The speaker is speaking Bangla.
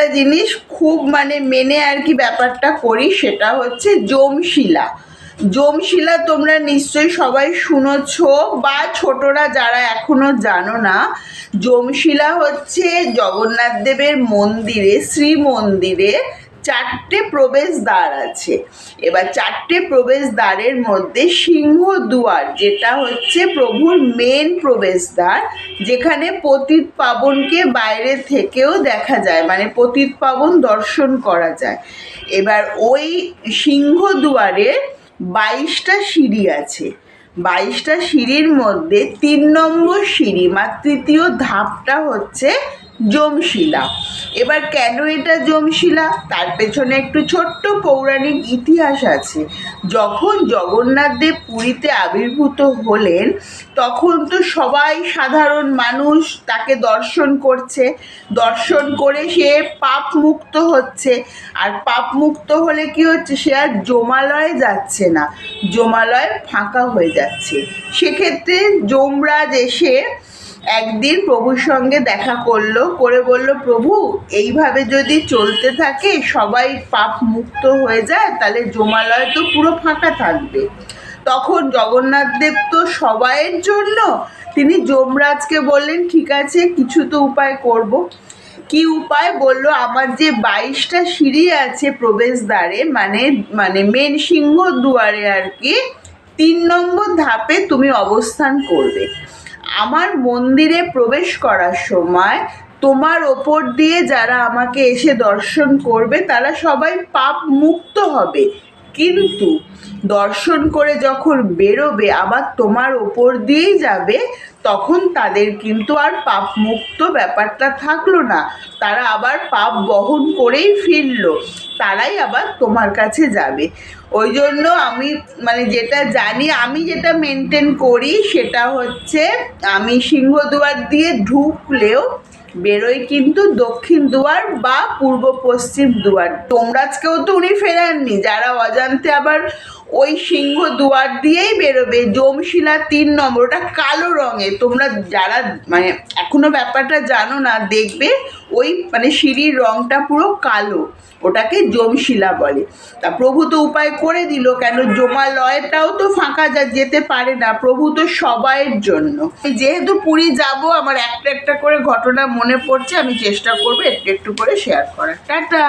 একটা জিনিস খুব মেনে আর কি ব্যাপারটা করি, সেটা হচ্ছে যমশিলা। যমশিলা তোমরা নিশ্চয়ই সবাই শুনেছ, বা ছোটরা যারা এখনো জানো না, যমশিলা হচ্ছে জগন্নাথ দেবের মন্দিরে, শ্রীমন্দিরে 4টে প্রবেশদ্বার আছে। এবার 4টে প্রবেশদ্বারের মধ্যে সিংহদুয়ার, যেটা হচ্ছে প্রভুর মেন প্রবেশদ্বার, যেখানে পতিত পাবনকে বাইরে থেকেও দেখা যায়, পতিত পাবন দর্শন করা যায়। এবার ওই সিংহদুয়ারে 22টা সিঁড়ি আছে। 22টা সিঁড়ির মধ্যে 3 নম্বর সিঁড়ি, তৃতীয় ধাপটা হচ্ছে যমশিলা। এবার কেন এটা যমশিলা, তার পেছনে একটু ছোট্ট পৌরাণিক ইতিহাস আছে। যখন জগন্নাথ দেব পুরীতে আবির্ভূত হলেন, তখন তো সবাই সাধারণ মানুষ তাকে দর্শন করছে, দর্শন করে সে পাপ মুক্ত হচ্ছে। আর পাপ মুক্ত হলে কি হচ্ছে, সে আর যমালয়ে যাচ্ছে না, যমালয় ফাঁকা হয়ে যাচ্ছে। সেক্ষেত্রে যমরাজ এসে একদিন প্রভুর সঙ্গে দেখা করে বলল, প্রভু এইভাবে যদি চলতে থাকে, সবাই পাপ মুক্ত হয়ে যায়, তাহলে যমালয় তো পুরো ফাঁকা থাকবে। তখন জগন্নাথ দেব তো সবাইয়ের জন্য, তিনি যমরাজকে বললেন, ঠিক আছে, কিছু তো উপায় করব। কি উপায় বলল, আমার যে 22টা সিঁড়ি আছে প্রবেশদ্বারে, মেন সিংহদুয়ারে আর কি, 3 নম্বর ধাপে তুমি অবস্থান করবে। আমার মন্দিরে প্রবেশ করার সময় তোমার ওপর দিয়ে যারা আমাকে এসে দর্শন করবে, তারা সবাই পাপ মুক্ত হবে, কিন্তু দর্শন করে যখন বেরোবে, আবার তোমার ওপর দিয়েই যাবে, তখন তাদের কিন্তু আর পাপ মুক্ত ব্যাপারটা থাকলো না, তারা আবার পাপ বহন করেই ফিরলো, তারাই আবার তোমার কাছে যাবে। ওই জন্য আমি যেটা জানি, আমি যেটা মেনটেন করি, সেটা হচ্ছে আমি সিংহদুয়ার দিয়ে ঢুকলেও বেরোই কিন্তু দক্ষিণ দুয়ার বা পূর্ব পশ্চিম দুয়ার। যমরাজকেও তো উনি ফেরাননি, যারা অজান্তে আবার ওই সিংহদুয়ার দিয়েই বেরোবে। যমশিলা 3 নম্বর, ওটা কালো রঙের, তোমরা যারা এখনো ব্যাপারটা জানো না, দেখবে ওই সিঁড়ির রঙটা পুরো কালো, ওটাকে যমশিলা বলে। তা প্রভু তো উপায় করে দিল, কেন যমালয়টাও তো ফাঁকা যেতে পারে না, প্রভু তো সবাইয়ের জন্য। যেহেতু পুরী যাব, আমার একটা একটা করে ঘটনা মনে পড়ছে, আমি চেষ্টা করবো একটু একটু করে শেয়ার করার। টাটা।